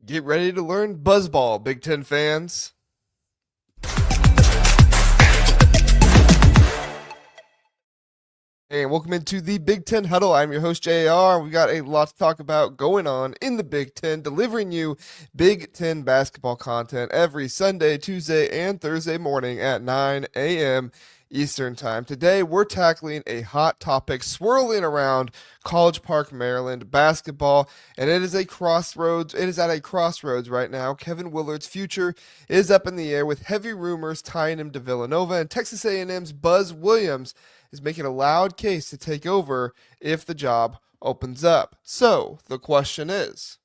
Get ready to learn buzzball, Big Ten fans. Hey, and welcome into the Big Ten Huddle. I'm your host, JR. We got a lot to talk about going on in the Big Ten, delivering you Big Ten basketball content every Sunday, Tuesday, and Thursday morning at 9 a.m. Eastern Time. Today, we're tackling a hot topic swirling around College Park, Maryland basketball, and it is a crossroads. It is at a crossroads right now. Kevin Willard's future is up in the air with heavy rumors tying him to Villanova, and Texas A&M's Buzz Williams is making a loud case to take over if the job opens up. So the question is,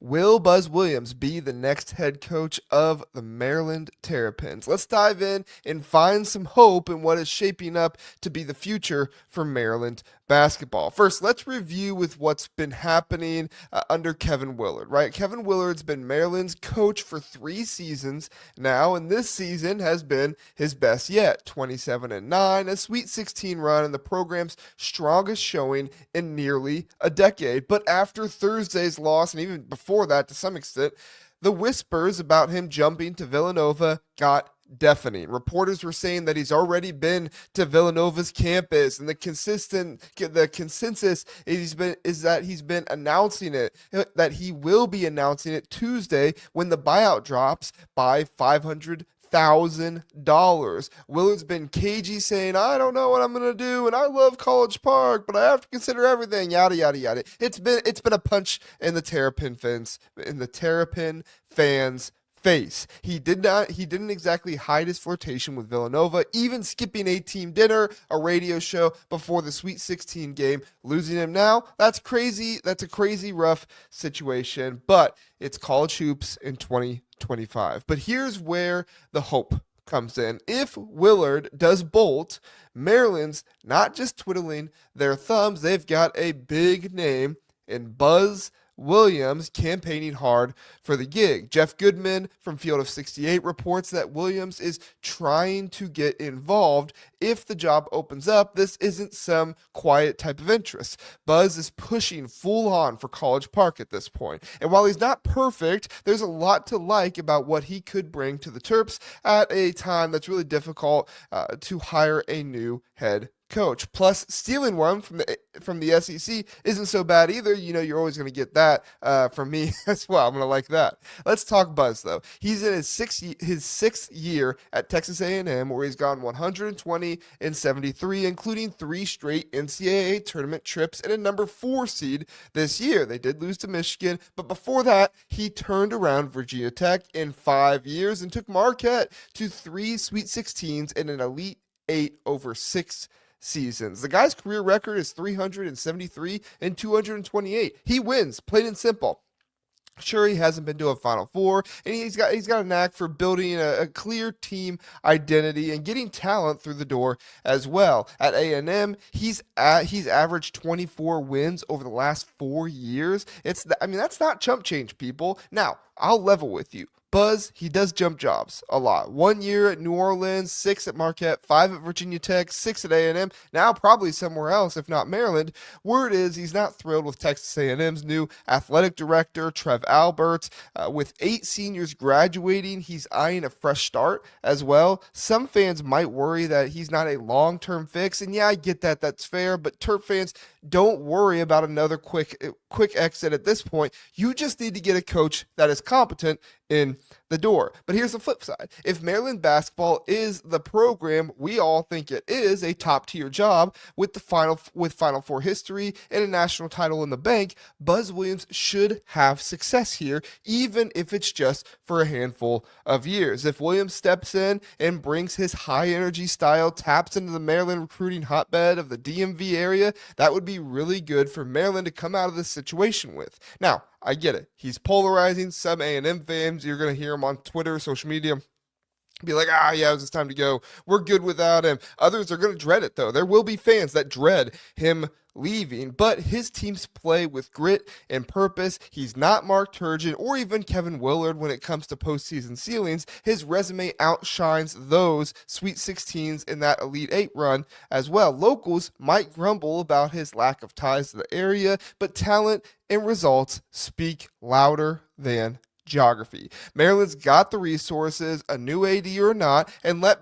will Buzz Williams be the next head coach of the Maryland Terrapins? Let's dive in and find some hope in what is shaping up to be the future for Maryland basketball. First, let's review with what's been happening under Kevin Willard, right? Kevin Willard's been Maryland's coach for 3 seasons now, and this season has been his best yet. 27-9, a Sweet 16 run, and the program's strongest showing in nearly a decade. But after Thursday's loss, and even before that to some extent, the whispers about him jumping to Villanova got deafening. Reporters were saying that he's already been to Villanova's campus, and the consensus is that he's been announcing it, that he will be announcing it Tuesday when the buyout drops by $500,000. Willard's been cagey, saying, I don't know what I'm going to do, and I love College Park, but I have to consider everything, yada, yada, yada. It's been a punch in the Terrapin fans' face. He didn't exactly hide his flirtation with Villanova, even skipping a team dinner, a radio show before the Sweet 16 game. Losing him now, that's crazy. That's a crazy rough situation, but it's college hoops in 2025. But here's where the hope comes in. If Willard does bolt, Maryland's not just twiddling their thumbs, they've got a big name in Buzz Williams campaigning hard for the gig. Jeff Goodman from Field of 68 reports that Williams is trying to get involved if the job opens up. This isn't some quiet type of interest. Buzz is pushing full on for College Park at this point. And while he's not perfect, there's a lot to like about what he could bring to the Terps at a time that's really difficult to hire a new head coach. Plus, stealing one from the SEC isn't so bad either. You know, you're always going to get that from me as well. I'm going to like that. Let's talk Buzz, though. He's in his sixth year at Texas A&M, where he's gone 120-73, including 3 straight NCAA tournament trips and a number 4 seed this year. They did lose to Michigan, but before that, he turned around Virginia Tech in 5 years and took Marquette to 3 Sweet 16s and an Elite 8 over 6 seasons. The guy's career record is 373 and 228. He wins, plain and simple. Sure, he hasn't been to a Final Four, and he's got a knack for building a clear team identity and getting talent through the door as well. At A&M, he's averaged 24 wins over the last 4 years. That's not chump change, people. Now, I'll level with you. Buzz, he does jump jobs a lot. 1 year at New Orleans, 6 at Marquette, 5 at Virginia Tech, 6 at A&M, now probably somewhere else, if not Maryland. Word is he's not thrilled with Texas A&M's new athletic director, Trev Alberts. With 8 seniors graduating, he's eyeing a fresh start as well. Some fans might worry that he's not a long-term fix, and yeah, I get that. That's fair, but Terp fans, don't worry about another quick exit at this point. You just need to get a coach that is competent in the door. But here's the flip side. If Maryland basketball is the program we all think it is, a top-tier job with Final Four history and a national title in the bank, Buzz Williams should have success here, even if it's just for a handful of years. If Williams steps in and brings his high-energy style, taps into the Maryland recruiting hotbed of the DMV area, that would be really good for Maryland to come out of this situation with. Now, I get it. He's polarizing some A&M fans. You're going to hear him on Twitter, social media, be like, yeah, it's time to go. We're good without him. Others are going to dread it, though. There will be fans that dread him leaving, but his teams play with grit and purpose. He's not Mark Turgeon or even Kevin Willard when it comes to postseason ceilings. His resume outshines those Sweet 16s in that Elite 8 run as well. Locals might grumble about his lack of ties to the area, but talent and results speak louder than geography. Maryland's got the resources, a new AD or not, and let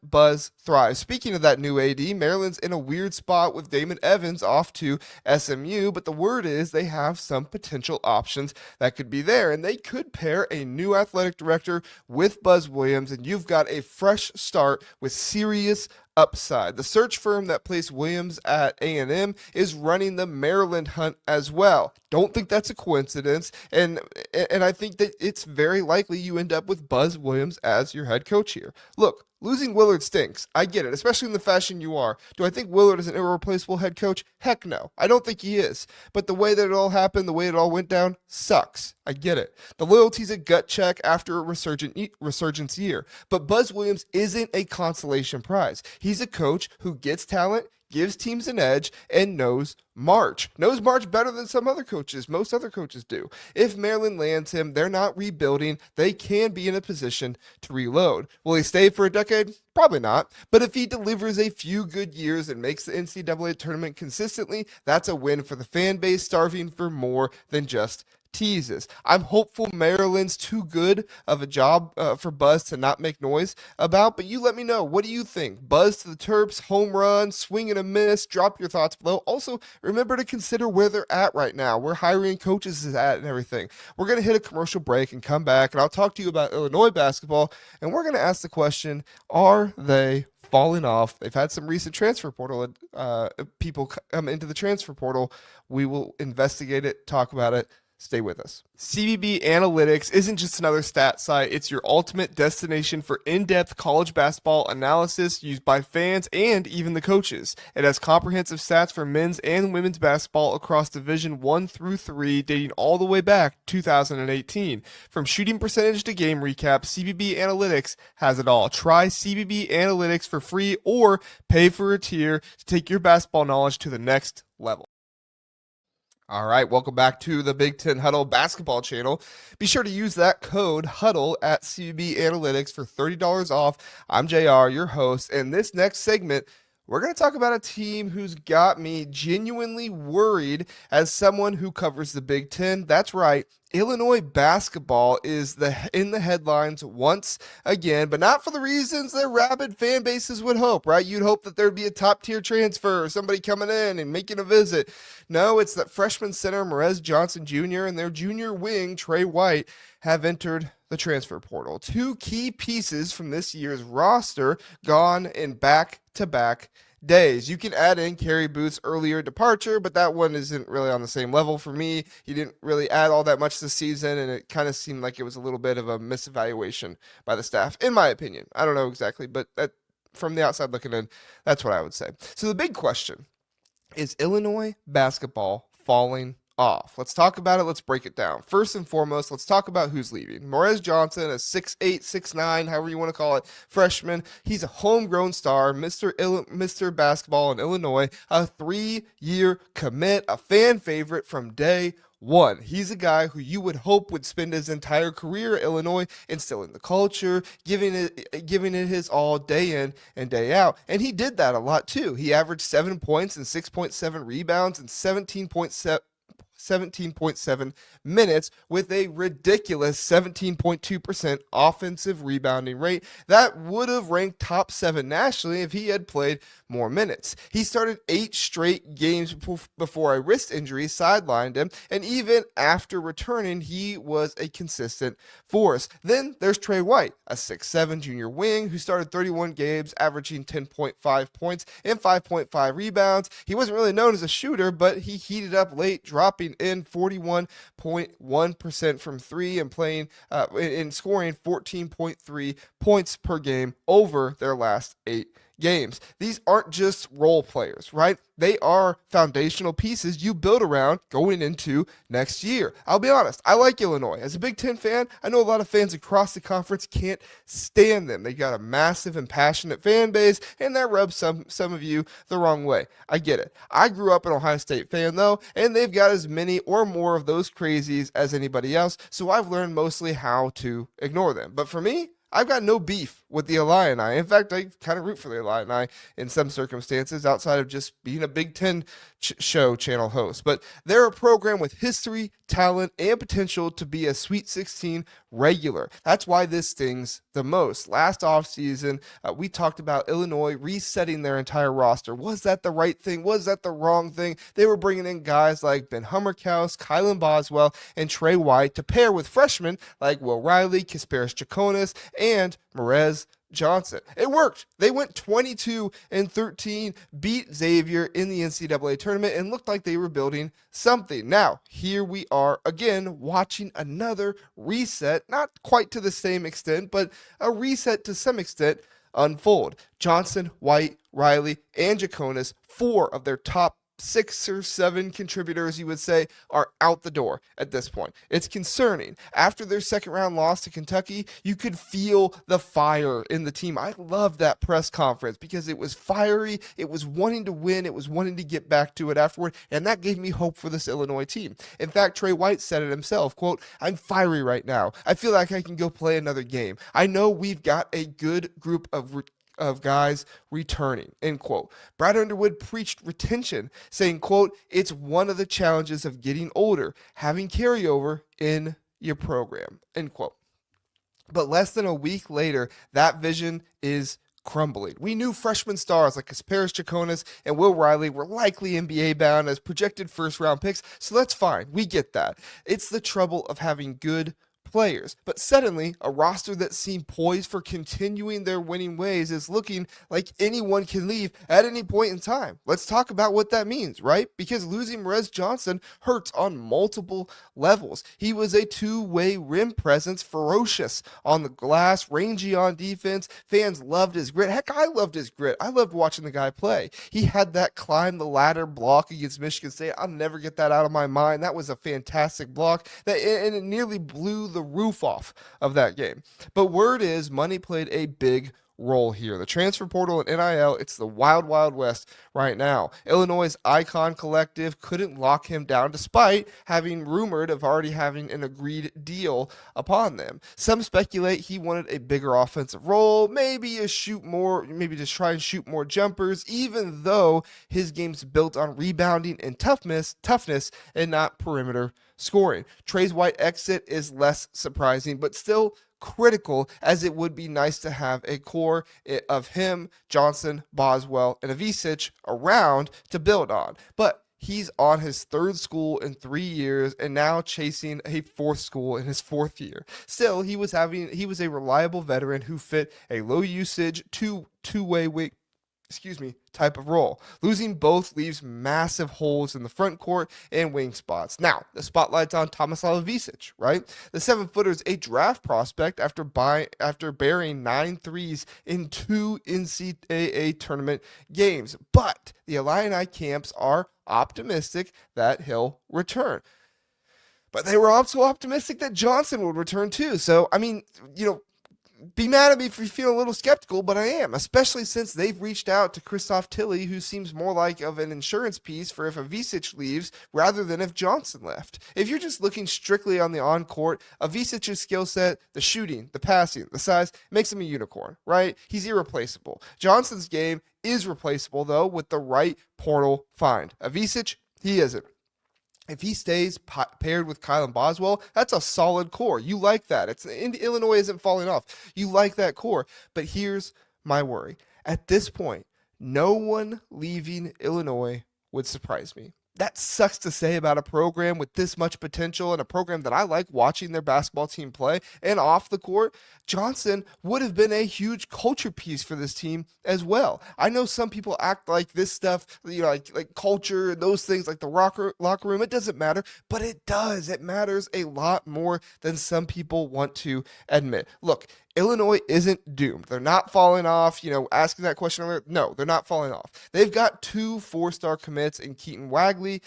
Buzz thrive. Speaking of that new AD, Maryland's in a weird spot with Damon Evans off to SMU, but the word is they have some potential options that could be there, and they could pair a new athletic director with Buzz Williams, and you've got a fresh start with serious upside. The search firm that placed Williams at A&M is running the Maryland hunt as well. Don't think that's a coincidence, and I think that it's very likely you end up with Buzz Williams as your head coach here. Look, losing Willard stinks. I get it, especially in the fashion you are. Do I think Willard is an irreplaceable head coach? Heck no. I don't think he is. But the way that it all happened, the way it all went down, sucks. I get it. The loyalty's a gut check after a resurgence year. But Buzz Williams isn't a consolation prize. He's a coach who gets talent, gives teams an edge, and knows March better than most other coaches do. If Maryland lands him, they're not rebuilding. They can be in a position to reload. Will he stay for a decade? Probably not. But if he delivers a few good years and makes the NCAA tournament consistently, that's a win for the fan base starving for more than just teases. I'm hopeful Maryland's too good of a job for Buzz to not make noise about, but you let me know. What do you think? Buzz to the Terps, home run, swing and a miss? Drop your thoughts below. Also, remember to consider where they're at right now, where hiring coaches is at and everything. We're going to hit a commercial break and come back, and I'll talk to you about Illinois basketball, and we're going to ask the question, are they falling off? They've had some recent transfer portal people come into the transfer portal. We will investigate it, talk about it. Stay with us. CBB Analytics isn't just another stat site. It's your ultimate destination for in-depth college basketball analysis used by fans and even the coaches. It has comprehensive stats for men's and women's basketball across Division 1 through 3, dating all the way back to 2018. From shooting percentage to game recap, CBB Analytics has it all. Try CBB Analytics for free or pay for a tier to take your basketball knowledge to the next level. All right, welcome back to the Big Ten Huddle basketball channel. Be sure to use that code HUDDLE at CBB Analytics for $30 off. I'm JR, your host, and this next segment, we're going to talk about a team who's got me genuinely worried as someone who covers the Big Ten. That's right. Illinois basketball is in the headlines once again, but not for the reasons their rabid fan bases would hope, right? You'd hope that there'd be a top-tier transfer or somebody coming in and making a visit. No, it's that freshman center Morez Johnson Jr. and their junior wing, Tre White, have entered the transfer portal. Two key pieces from this year's roster gone in back-to-back days. You can add in Carey Booth's earlier departure, but that one isn't really on the same level for me. He didn't really add all that much this season, and it kind of seemed like it was a little bit of a misevaluation by the staff, in my opinion. I don't know exactly, but from the outside looking in, that's what I would say. So the big question is Illinois basketball falling off? Let's talk about it. Let's break it down. First and foremost, let's talk about who's leaving. Morez Johnson, a 6'8", 6'9", however you want to call it, freshman. He's a homegrown star, Mr. Basketball in Illinois, a 3-year commit, a fan favorite from day one. He's a guy who you would hope would spend his entire career at Illinois instilling the culture, giving it his all day in and day out. And he did that a lot too. He averaged 7 points and 6.7 rebounds and 17.7 minutes with a ridiculous 17.2% offensive rebounding rate. That would have ranked top 7 nationally if he had played more minutes. He started 8 straight games before a wrist injury sidelined him, and even after returning, he was a consistent force. Then there's Tre White, a 6'7" junior wing who started 31 games, averaging 10.5 points and 5.5 rebounds. He wasn't really known as a shooter, but he heated up late, dropping in 41.1% from 3 and playing in scoring 14.3 points per game over their last 8 games. These aren't just role players, right? They are foundational pieces you build around going into next year. I'll be honest, I like Illinois. As a Big Ten fan, I know a lot of fans across the conference can't stand them. They got a massive and passionate fan base, and that rubs some of you the wrong way. I get it. I grew up an Ohio State fan, though, and they've got as many or more of those crazies as anybody else, so I've learned mostly how to ignore them. But for me, I've got no beef with the Illini. In fact, I kind of root for the Illini in some circumstances outside of just being a Big Ten show channel host. But they're a program with history, talent, and potential to be a Sweet 16 regular. That's why this stings the most. Last offseason, we talked about Illinois resetting their entire roster. Was that the right thing? Was that the wrong thing? They were bringing in guys like Ben Hummerkaus, Kylan Boswell, and Tre White to pair with freshmen like Will Riley, Kasparis Chakonis, and Morez Johnson. It worked. They went 22-13, beat Xavier in the NCAA tournament, and looked like they were building something. Now, here we are again watching another reset, not quite to the same extent, but a reset to some extent unfold. Johnson, White, Riley, and Chakonis, 4 of their top 6 or 7 contributors, you would say, are out the door at this point. It's concerning. After their second round loss to Kentucky, you could feel the fire in the team. I loved that press conference because it was fiery. It was wanting to win. It was wanting to get back to it afterward. And that gave me hope for this Illinois team. In fact, Tre White said it himself, quote, "I'm fiery right now. I feel like I can go play another game. I know we've got a good group of guys returning," end quote. Brad Underwood preached retention, saying, quote, "It's one of the challenges of getting older, having carryover in your program," end quote. But less than a week later, that vision is crumbling. We knew freshman stars like Kasparis Chakonis and Will Riley were likely NBA bound as projected first-round picks, so that's fine. We get that. It's the trouble of having good players. But suddenly, a roster that seemed poised for continuing their winning ways is looking like anyone can leave at any point in time. Let's talk about what that means, right? Because losing Morez Johnson hurts on multiple levels. He was a two-way rim presence, ferocious on the glass, rangy on defense. Fans loved his grit. Heck, I loved his grit. I loved watching the guy play. He had that climb the ladder block against Michigan State. I'll never get that out of my mind. That was a fantastic block, and it nearly blew the roof off of that game. But word is money played a big role here. The transfer portal and NIL, it's the wild, wild west right now. Illinois' Icon Collective couldn't lock him down despite having rumored of already having an agreed deal upon them. Some speculate he wanted a bigger offensive role, maybe just try and shoot more jumpers, even though his game's built on rebounding and toughness and not perimeter scoring. Tre White's exit is less surprising, but still critical, as it would be nice to have a core of him, Johnson, Boswell, and Ivisic around to build on. But he's on his 3rd school in 3 years and now chasing a 4th school in his 4th year. Still, he was a reliable veteran who fit a low usage two-way type of role. Losing both leaves massive holes in the front court and wing spots. Now, the spotlight's on Tomislav Ivisic, right? The 7-footer's a draft prospect after burying 9 threes in 2 NCAA tournament games. But the Illini camps are optimistic that he'll return. But they were also optimistic that Johnson would return too. So, be mad at me if you feel a little skeptical, but I am, especially since they've reached out to Christoph Tilley, who seems more like of an insurance piece for if Ivisic leaves rather than if Johnson left. If you're just looking strictly on the on-court, Ivisic's skill set, the shooting, the passing, the size, makes him a unicorn, right? He's irreplaceable. Johnson's game is replaceable, though, with the right portal find. Ivisic, he isn't. If he stays paired with Kylan Boswell, that's a solid core. You like that. Illinois isn't falling off. You like that core. But here's my worry. At this point, no one leaving Illinois would surprise me. That sucks to say about a program with this much potential and a program that I like watching their basketball team play. And off the court, Johnson would have been a huge culture piece for this team as well. I know some people act like this stuff, like culture and those things, like the locker room, it doesn't matter, but it does. It matters a lot more than some people want to admit. Look, Illinois isn't doomed. They're not falling off. Asking that question earlier, no, they're not falling off. They've got 2 4-star commits in Keaton Wagler,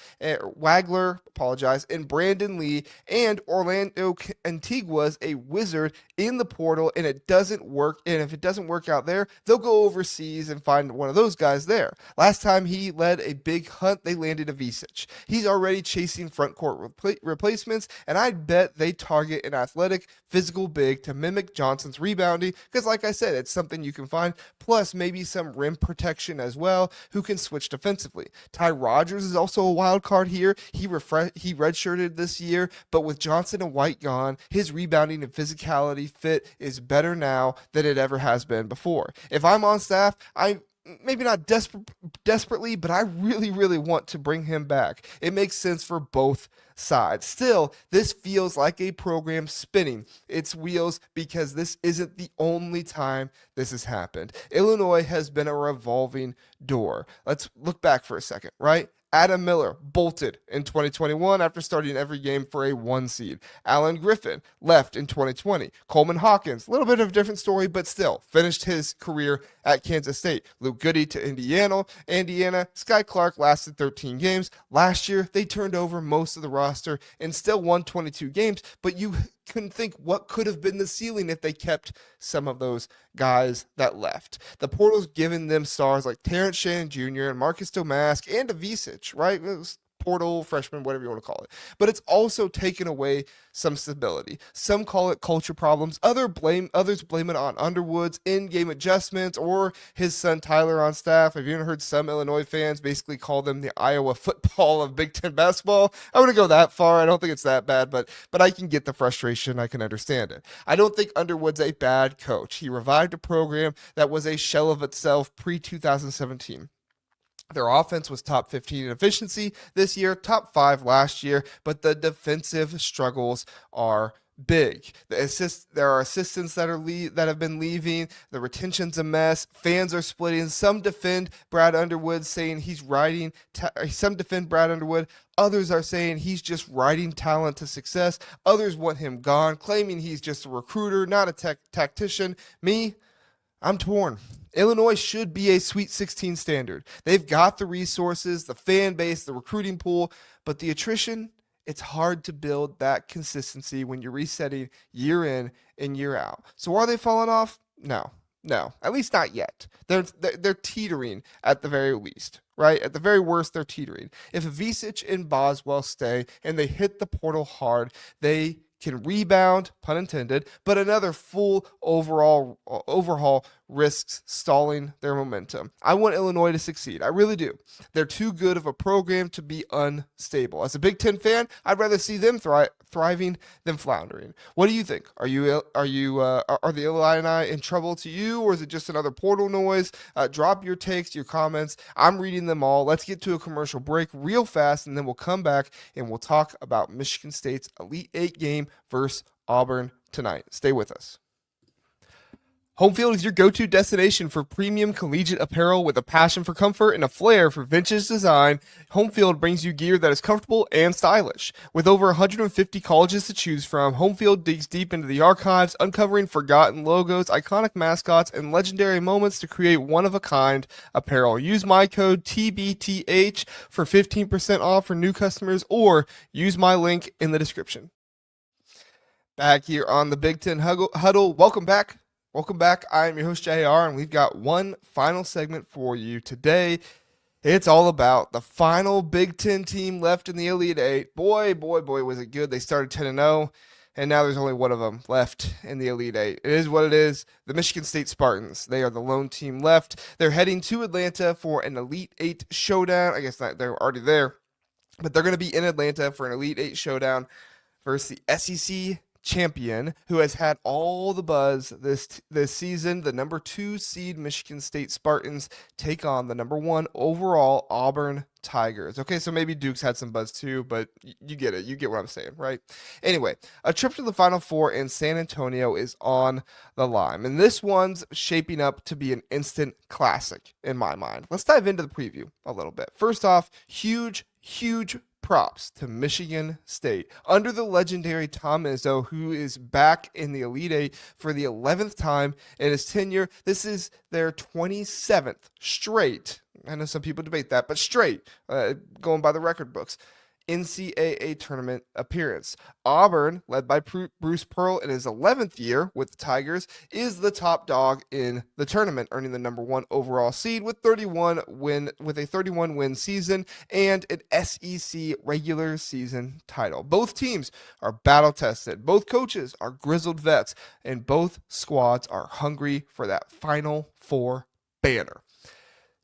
and Brandon Lee, and Orlando Antigua's a wizard in the portal, and it doesn't work. And if it doesn't work out there, they'll go overseas and find one of those guys there. Last time he led a big hunt, they landed Ivisic. He's already chasing front court replacements, and I'd bet they target an athletic, physical big to mimic Johnson's rebounding, because like I said, it's something you can find, plus maybe some rim protection as well, who can switch defensively. Ty Rodgers is also a wild card here. He redshirted this year, but with Johnson and White gone, his rebounding and physicality fit is better now than it ever has been before. If I'm on staff, maybe not desperately, but I really, really want to bring him back. It makes sense for both sides. Still, this feels like a program spinning its wheels because this isn't the only time this has happened. Illinois has been a revolving door. Let's look back for a second, right? Adam Miller bolted in 2021 after starting every game for a 1 seed. Alan Griffin left in 2020. Coleman Hawkins, a little bit of a different story, but still finished his career at Kansas State. Luke Goody to Indiana. Sky Clark lasted 13 games. Last year, they turned over most of the roster and still won 22 games, but you couldn't think what could have been the ceiling if they kept some of those guys that left. The portal's given them stars like Terrence Shannon Jr. and Marcus Domask and Ivisic, right? It was portal, freshman, whatever you want to call it. But it's also taken away some stability. Some call it culture problems. Others blame it on Underwood's in-game adjustments or his son Tyler on staff. I've even heard some Illinois fans basically call them the Iowa football of Big Ten basketball. I wouldn't go that far. I don't think it's that bad, but I can get the frustration. I can understand it. I don't think Underwood's a bad coach. He revived a program that was a shell of itself pre-2017. Their offense was top 15 in efficiency this year, top 5 last year, but the defensive struggles are big. There are assistants that have been leaving. The retention's a mess. Fans are splitting. Some defend Brad Underwood, saying he's riding. Some defend Brad Underwood. Others are saying he's just riding talent to success. Others want him gone, claiming he's just a recruiter, not a tactician. Me, I'm torn. Illinois should be a Sweet 16 standard. They've got the resources, the fan base, the recruiting pool, but the attrition, it's hard to build that consistency when you're resetting year in and year out. So are they falling off? No, at least not yet. They're teetering at the very least, right? At the very worst, they're teetering. If Ivisic and Boswell stay and they hit the portal hard, they can rebound, pun intended, but another full overhaul risks stalling their momentum. I want Illinois to succeed. I really do. They're too good of a program to be unstable. As a Big Ten fan, I'd rather see them thriving than floundering. What do you think? Are the Illini in trouble to you, or is it just another portal noise? Drop your takes, your comments. I'm reading them all. Let's get to a commercial break real fast, and then we'll come back and we'll talk about Michigan State's Elite 8 game versus Auburn tonight. Stay with us. Home Field is your go-to destination for premium collegiate apparel with a passion for comfort and a flair for vintage design. Home Field brings you gear that is comfortable and stylish. With over 150 colleges to choose from, Home Field digs deep into the archives, uncovering forgotten logos, iconic mascots, and legendary moments to create one-of-a-kind apparel. Use my code TBTH for 15% off for new customers, or use my link in the description. Back here on the Big Ten Huddle. Welcome back. I'm your host, JR, and we've got one final segment for you today. It's all about the final Big Ten team left in the Elite Eight. Boy, was it good. They started 10-0, and now there's only one of them left in the Elite Eight. It is what it is. The Michigan State Spartans. They are the lone team left. They're heading to Atlanta for an Elite Eight showdown. I guess not, they're already there, but they're going to be in Atlanta for an Elite Eight showdown versus the SEC champion, who has had all the buzz this season. The number 2 seed Michigan State Spartans take on the number 1 overall Auburn Tigers. Okay, so maybe Duke's had some buzz too, but you get it. You get what I'm saying, right? Anyway, a trip to the Final Four in San Antonio is on the line, and this one's shaping up to be an instant classic in my mind. Let's dive into the preview a little bit. First off, huge props to Michigan State. Under the legendary Tom Izzo, who is back in the Elite Eight for the 11th time in his tenure. This is their 27th straight. I know some people debate that, but straight, going by the record books. NCAA Tournament appearance. Auburn, led by Bruce Pearl in his 11th year with the Tigers, is the top dog in the tournament, earning the number 1 overall seed with a 31-win season and an SEC regular season title. Both teams are battle-tested. Both coaches are grizzled vets, and both squads are hungry for that Final Four banner.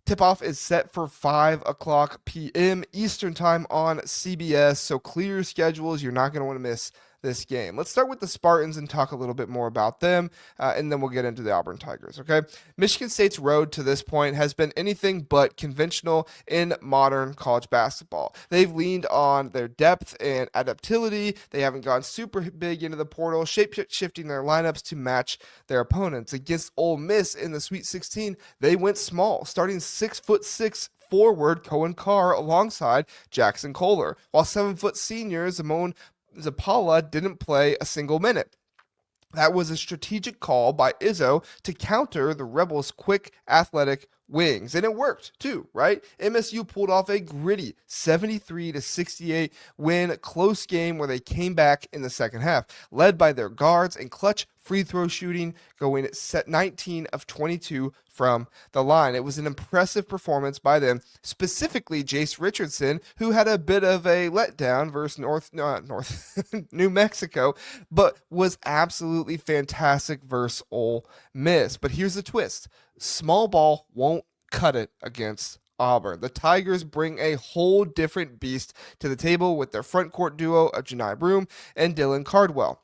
Tip-off is set for 5 o'clock p.m. Eastern Time on CBS, so clear your schedules. You're not going to want to miss this game. Let's start with the Spartans and talk a little bit more about them, and then we'll get into the Auburn Tigers, okay? Michigan State's road to this point has been anything but conventional in modern college basketball. They've leaned on their depth and adaptability. They haven't gone super big into the portal, shape-shifting their lineups to match their opponents. Against Ole Miss in the Sweet 16, they went small, starting 6'6" forward Cohen Carr alongside Jackson Kohler, while 7-foot senior Simone Zapala didn't play a single minute. That was a strategic call by Izzo to counter the Rebels' quick, athletic wings, and it worked too, right? MSU pulled off a gritty 73-68 win, close game where they came back in the second half, led by their guards and clutch free throw shooting, going at set 19 of 22 from the line. It was an impressive performance by them, specifically Jace Richardson, who had a bit of a letdown versus New Mexico, but was absolutely fantastic versus Ole Miss. But here's the twist. Small ball won't cut it against Auburn. The Tigers bring a whole different beast to the table with their front court duo of Janai Broome and Dylan Cardwell.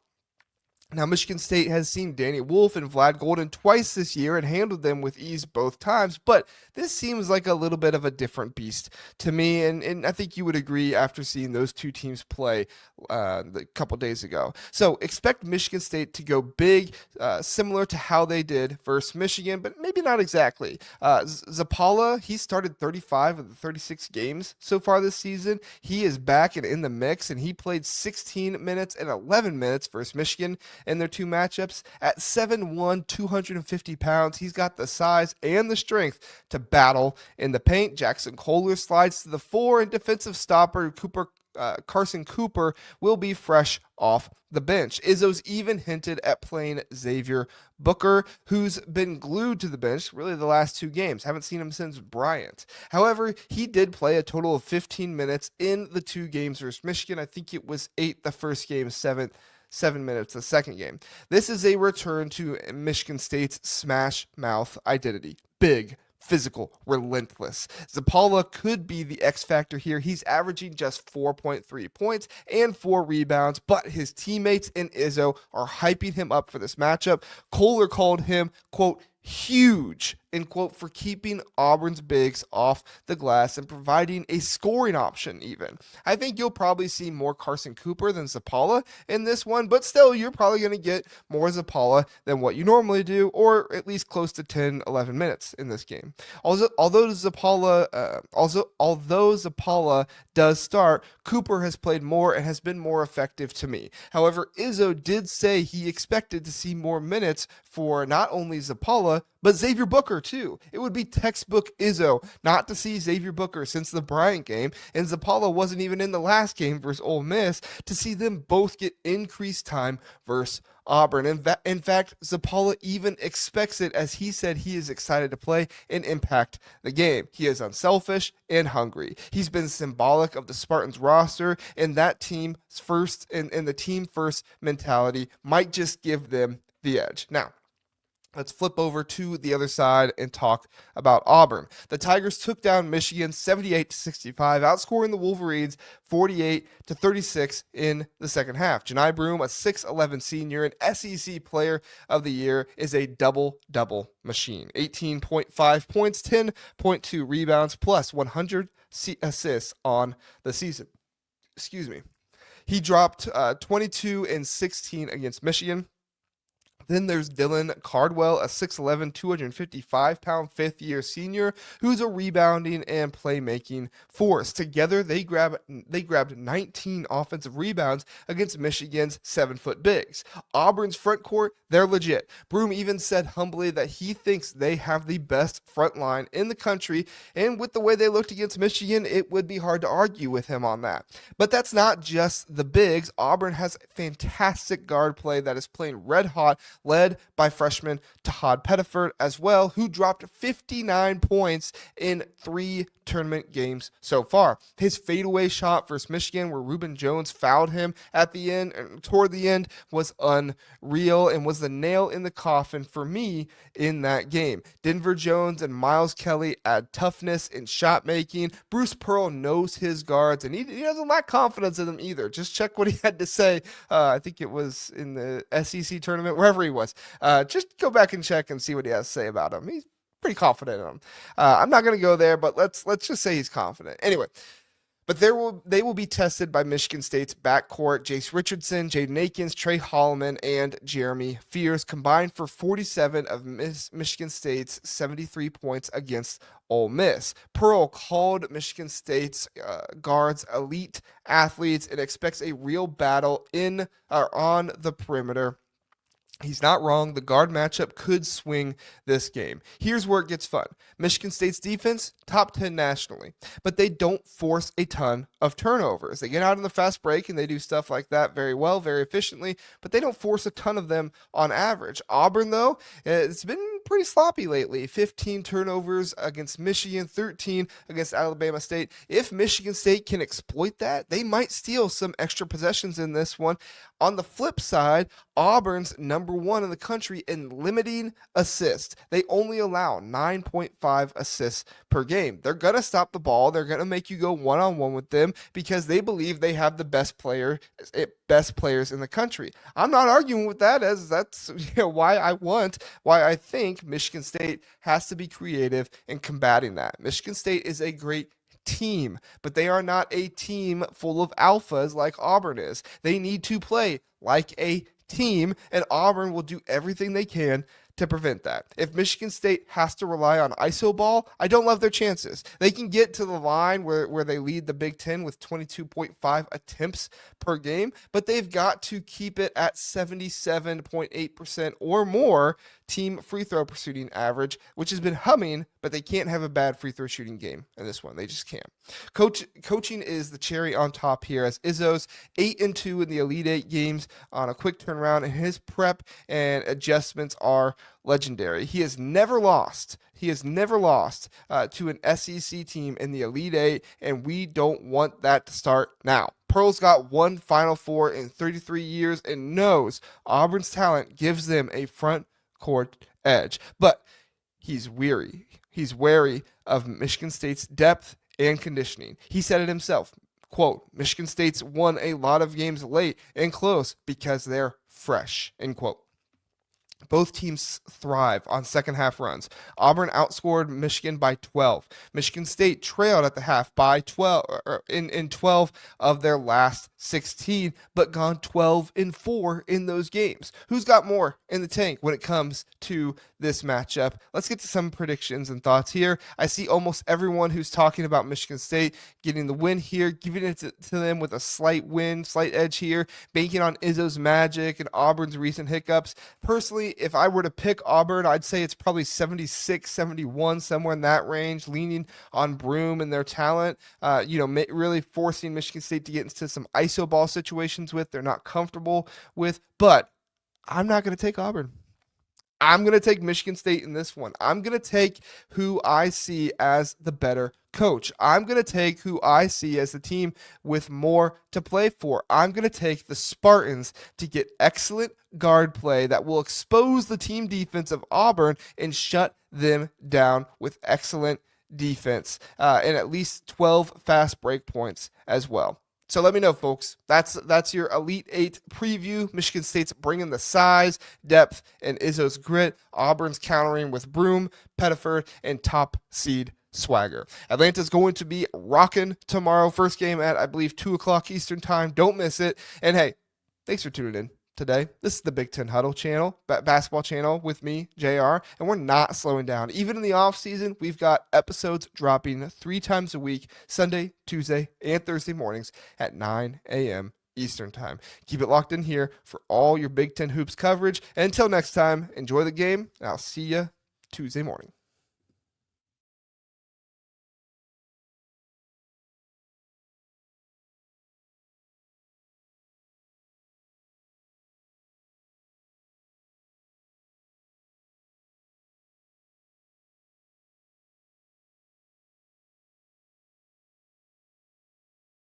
Now, Michigan State has seen Danny Wolf and Vlad Golden twice this year and handled them with ease both times, but this seems like a little bit of a different beast to me, and I think you would agree after seeing those two teams play a couple days ago. So expect Michigan State to go big, similar to how they did versus Michigan, but maybe not exactly. Zapala, he started 35 of the 36 games so far this season. He is back and in the mix, and he played 16 minutes and 11 minutes versus Michigan in their two matchups. At 7'1", 250 pounds, he's got the size and the strength to battle in the paint. Jackson Kohler slides to the 4, and defensive stopper Carson Cooper will be fresh off the bench. Izzo's even hinted at playing Xavier Booker, who's been glued to the bench really the last 2 games. Haven't seen him since Bryant. However, he did play a total of 15 minutes in the 2 games versus Michigan. I think it was 8 the first game, 7 minutes the second game. This is a return to Michigan State's smash mouth identity. Big, physical, relentless. Zapala could be the X factor here. He's averaging just 4.3 points and 4 rebounds, but his teammates and Izzo are hyping him up for this matchup. Kohler called him, quote, huge, end quote, for keeping Auburn's bigs off the glass and providing a scoring option even. I think you'll probably see more Carson Cooper than Zapala in this one, but still, you're probably going to get more Zapala than what you normally do, or at least close to 10, 11 minutes in this game. Although Zapala does start, Cooper has played more and has been more effective to me. However, Izzo did say he expected to see more minutes for not only Zapala, but Xavier Booker too. It would be textbook Izzo not to see Xavier Booker since the Bryant game, and Zapala wasn't even in the last game versus Ole Miss, to see them both get increased time versus Auburn. In fact, Zapala even expects it, as he said he is excited to play and impact the game. He is unselfish and hungry. He's been symbolic of the Spartans roster, and that team first and the team first mentality might just give them the edge. Now, let's flip over to the other side and talk about Auburn. The Tigers took down Michigan 78-65, outscoring the Wolverines 48-36 in the second half. Janai Broome, a 6'11 senior and SEC Player of the Year, is a double-double machine. 18.5 points, 10.2 rebounds, plus 100 assists on the season. He dropped 22 and 16 against Michigan. Then there's Dylan Cardwell, a 6'11", 255-pound fifth-year senior who's a rebounding and playmaking force. Together, they grabbed 19 offensive rebounds against Michigan's 7-foot bigs. Auburn's front court, they're legit. Broome even said humbly that he thinks they have the best front line in the country, and with the way they looked against Michigan, it would be hard to argue with him on that. But that's not just the bigs. Auburn has fantastic guard play that is playing red hot, led by freshman Tahad Pettiford as well, who dropped 59 points in 3 tournament games so far. His fadeaway shot versus Michigan, where Reuben Jones fouled him at the end, toward the end, was unreal and was the nail in the coffin for me in that game. Denver Jones and Miles Kelly add toughness in shot making. Bruce Pearl knows his guards, and he doesn't lack confidence in them either. Just check what he had to say. I think it was in the SEC tournament, wherever he was. Just go back and check and see what he has to say about him. He's pretty confident in him. I'm not going to go there, but let's just say he's confident. Anyway, but they will be tested by Michigan State's backcourt. Jace Richardson, Jaden Akins, Trey Holloman, and Jeremy Fears combined for 47 of Michigan State's 73 points against Ole Miss. Pearl called Michigan State's guards elite athletes and expects a real battle on the perimeter. He's not wrong. The guard matchup could swing this game. Here's where it gets fun. Michigan State's defense, top 10 nationally, but they don't force a ton of turnovers. They get out in the fast break and they do stuff like that very well, very efficiently, but they don't force a ton of them on average. Auburn, though, it's been pretty sloppy lately. 15 turnovers against Michigan, 13 against Alabama State. If Michigan State can exploit that, they might steal some extra possessions in this one. On the flip side, Auburn's number 1 in the country in limiting assists. They only allow 9.5 assists per game. They're going to stop the ball. They're going to make you go one-on-one with them because they believe they have the best players in the country. I'm not arguing with that, as that's why I think Michigan State has to be creative in combating that. Michigan State is a great team, but they are not a team full of alphas like Auburn is. They need to play like a team, and Auburn will do everything they can to prevent that. If Michigan State has to rely on iso ball, I don't love their chances. They can get to the line where they lead the Big Ten with 22.5 attempts per game, but they've got to keep it at 77.8% or more team free throw shooting average, which has been humming, but they can't have a bad free throw shooting game in this one. They just can't. Coaching is the cherry on top here, as Izzo's 8-2 in the Elite Eight games on a quick turnaround, and his prep and adjustments are legendary. He has never lost to an SEC team in the Elite Eight, and we don't want that to start now. Pearl's got 1 Final Four in 33 years and knows Auburn's talent gives them a front court edge, but he's wary of Michigan State's depth and conditioning. He said it himself, quote, Michigan State's won a lot of games late and close because they're fresh, end quote. Both teams thrive on second half runs. Auburn outscored Michigan by 12. Michigan State trailed at the half by 12 in 12 of their last 16, but gone 12-4 in those games. Who's got more in the tank when it comes to this matchup? Let's get to some predictions and thoughts here. I see almost everyone who's talking about Michigan State getting the win here, giving it to them with a slight edge here, banking on Izzo's magic and Auburn's recent hiccups. Personally, if I were to pick Auburn, I'd say it's probably 76, 71, somewhere in that range, leaning on Broome and their talent, really forcing Michigan State to get into some iso ball situations they're not comfortable with, but I'm not going to take Auburn. I'm going to take Michigan State in this one. I'm going to take who I see as the better coach. I'm going to take who I see as the team with more to play for. I'm going to take the Spartans to get excellent guard play that will expose the team defense of Auburn and shut them down with excellent defense and at least 12 fast break points as well. So let me know, folks. That's your Elite Eight preview. Michigan State's bringing the size, depth, and Izzo's grit. Auburn's countering with Broome, Pettiford, and top seed swagger. Atlanta's going to be rocking tomorrow. First game at, I believe, 2 o'clock Eastern time. Don't miss it. And hey, thanks for tuning in to today. This is the Big Ten Huddle channel, basketball channel with me, JR, and we're not slowing down. Even in the off season, we've got episodes dropping 3 times a week, Sunday, Tuesday, and Thursday mornings at 9 a.m. Eastern Time. Keep it locked in here for all your Big Ten hoops coverage. And until next time, enjoy the game, and I'll see you Tuesday morning.